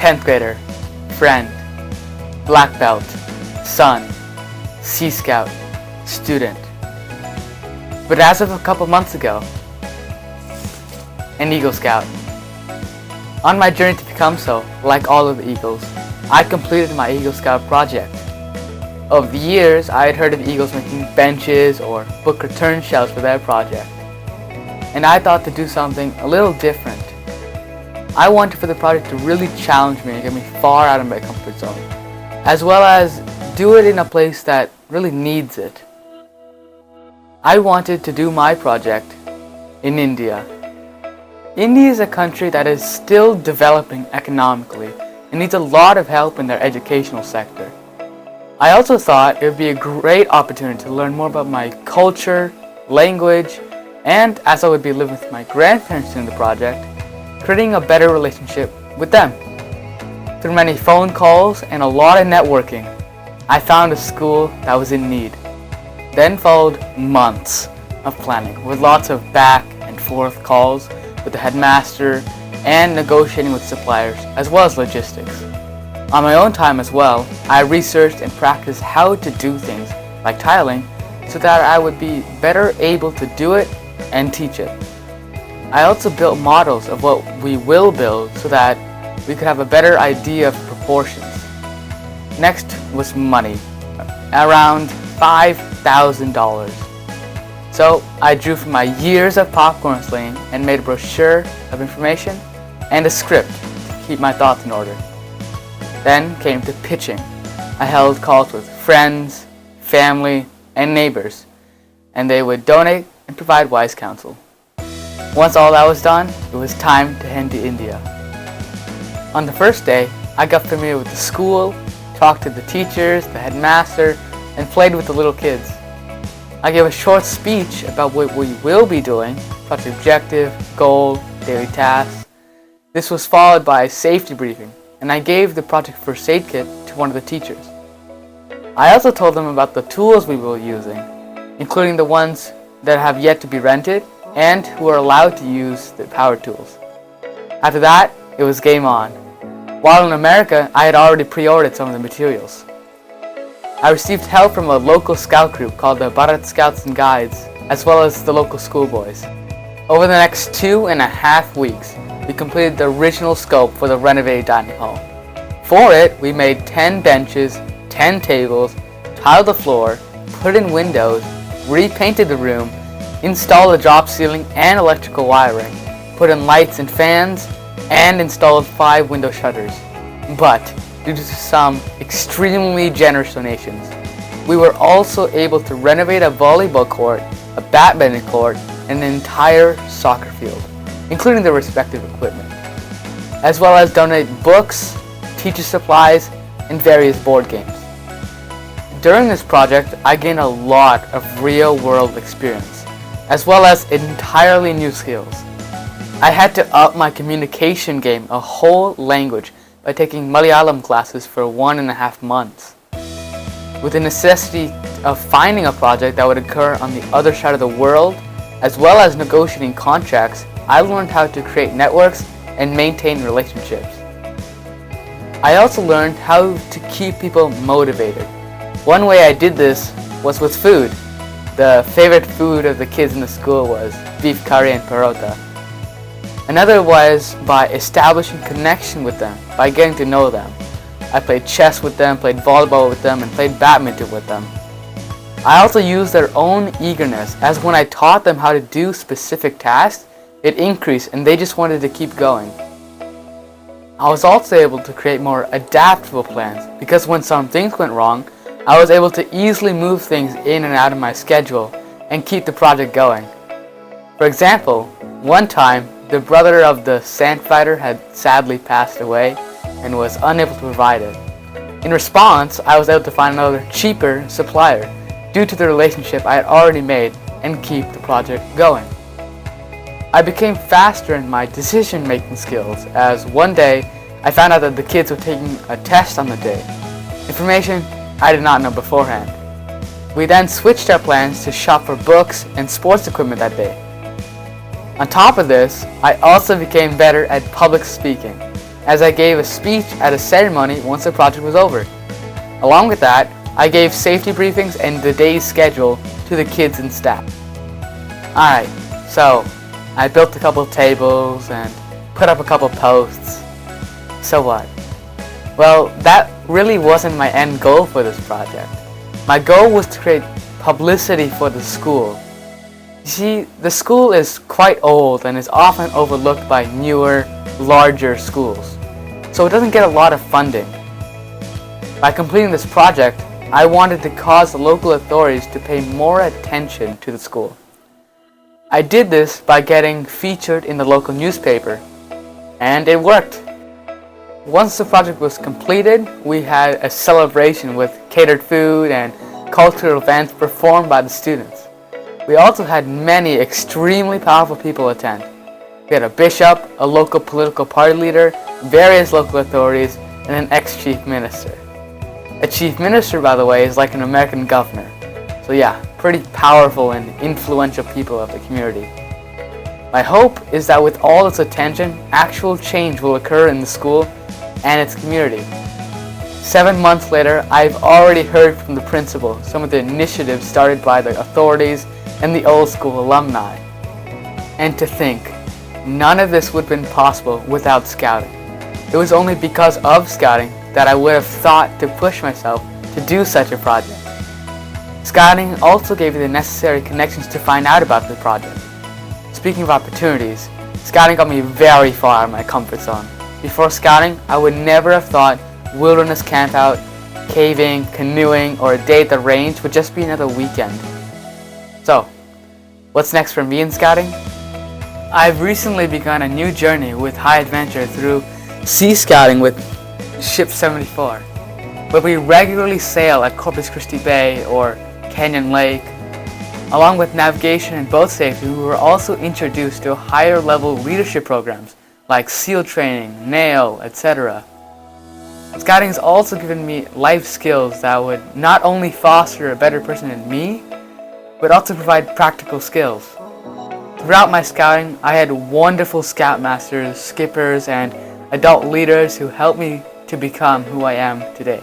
10th grader, friend, black belt, son, Sea Scout, student. But as of a couple months ago, an Eagle Scout. On my journey to become so, like all of the Eagles, I completed my Eagle Scout project. Over the years, I had heard of Eagles making benches or book return shelves for their project, and I thought to do something a little different. I wanted for the project to really challenge me and get me far out of my comfort zone, as well as do it in a place that really needs it. I wanted to do my project in India. India is a country that is still developing economically and needs a lot of help in their educational sector. I also thought it would be a great opportunity to learn more about my culture, language, and as I would be living with my grandparents in the project, creating a better relationship with them. Through many phone calls and a lot of networking, I found a school that was in need. Then followed months of planning with lots of back and forth calls with the headmaster and negotiating with suppliers as well as logistics. On my own time as well, I researched and practiced how to do things like tiling so that I would be better able to do it and teach it. I also built models of what we will build so that we could have a better idea of proportions. Next was money, around $5,000. So I drew from my years of popcorn slinging and made a brochure of information and a script to keep my thoughts in order. Then came to pitching. I held calls with friends, family, and neighbors, and they would donate and provide wise counsel. Once all that was done, it was time to head to India. On the first day, I got familiar with the school, talked to the teachers, the headmaster, and played with the little kids. I gave a short speech about what we will be doing, project objective, goal, daily tasks. This was followed by a safety briefing, and I gave the project first aid kit to one of the teachers. I also told them about the tools we will be using, including the ones that have yet to be rented and who are allowed to use the power tools. After that, it was game on. While in America, I had already pre-ordered some of the materials. I received help from a local scout group called the Bharat Scouts and Guides, as well as the local schoolboys. Over the next 2.5 weeks, we completed the original scope for the renovated dining hall. For it, we made 10 benches, 10 tables, tiled the floor, put in windows, repainted the room, installed a drop ceiling and electrical wiring, put in lights and fans, and installed 5 window shutters. But due to some extremely generous donations, we were also able to renovate a volleyball court, a badminton court, and an entire soccer field, including the respective equipment, as well as donate books, teacher supplies, and various board games. During this project, I gained a lot of real-world experience, as well as entirely new skills. I had to up my communication game a whole language by taking Malayalam classes for 1.5 months. With the necessity of finding a project that would occur on the other side of the world, as well as negotiating contracts, I learned how to create networks and maintain relationships. I also learned how to keep people motivated. One way I did this was with food. The favorite food of the kids in the school was beef curry and parota. Another was by establishing connection with them, by getting to know them. I played chess with them, played volleyball with them, and played badminton with them. I also used their own eagerness, as when I taught them how to do specific tasks, it increased and they just wanted to keep going. I was also able to create more adaptable plans, because when some things went wrong, I was able to easily move things in and out of my schedule and keep the project going. For example, one time, the brother of the sand fighter had sadly passed away and was unable to provide it. In response, I was able to find another cheaper supplier due to the relationship I had already made and keep the project going. I became faster in my decision-making skills, as one day I found out that the kids were taking a test on the day, information I did not know beforehand. We then switched our plans to shop for books and sports equipment that day. On top of this, I also became better at public speaking, as I gave a speech at a ceremony once the project was over. Along with that, I gave safety briefings and the day's schedule to the kids and staff. Alright, so I built a couple tables and put up a couple posts. So what? Well, that really wasn't my end goal for this project. My goal was to create publicity for the school. You see, the school is quite old and is often overlooked by newer, larger schools, so it doesn't get a lot of funding. By completing this project, I wanted to cause the local authorities to pay more attention to the school. I did this by getting featured in the local newspaper, and it worked. Once the project was completed, we had a celebration with catered food and cultural events performed by the students. We also had many extremely powerful people attend. We had a bishop, a local political party leader, various local authorities, and an ex-chief minister. A chief minister, by the way, is like an American governor. So yeah, pretty powerful and influential people of the community. My hope is that with all this attention, actual change will occur in the school and its community. 7 months later, I've already heard from the principal some of the initiatives started by the authorities and the old school alumni. And to think, none of this would have been possible without scouting. It was only because of scouting that I would have thought to push myself to do such a project. Scouting also gave me the necessary connections to find out about the project. Speaking of opportunities, scouting got me very far out of my comfort zone. Before scouting, I would never have thought wilderness campout, caving, canoeing, or a day at the range would just be another weekend. So, what's next for me in scouting? I've recently begun a new journey with high adventure through sea scouting with Ship 74, where we regularly sail at Corpus Christi Bay or Canyon Lake. Along with navigation and boat safety, we were also introduced to higher level leadership programs like SEAL training, NAIL, etc. Scouting has also given me life skills that would not only foster a better person in me, but also provide practical skills. Throughout my scouting, I had wonderful scoutmasters, skippers, and adult leaders who helped me to become who I am today.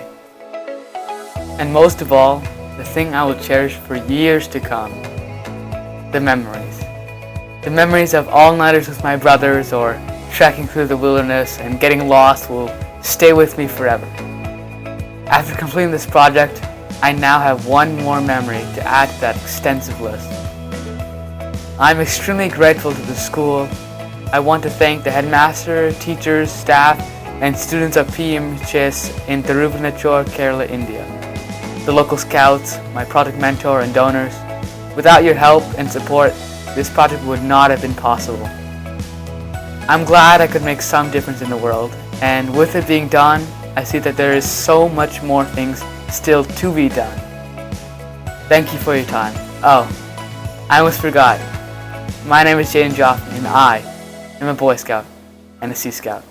And most of all, the thing I will cherish for years to come, the memories. The memories of all-nighters with my brothers or trekking through the wilderness and getting lost will stay with me forever. After completing this project, I now have one more memory to add to that extensive list. I'm extremely grateful to the school. I want to thank the headmaster, teachers, staff, and students of PEMHS in Tiruvunachor, Kerala, India. The local scouts, my project mentor and donors. Without your help and support, this project would not have been possible. I'm glad I could make some difference in the world, and with it being done, I see that there is so much more things still to be done. Thank you for your time. Oh, I almost forgot. My name is Jaedon Joffi, and I am a Boy Scout and a Sea Scout.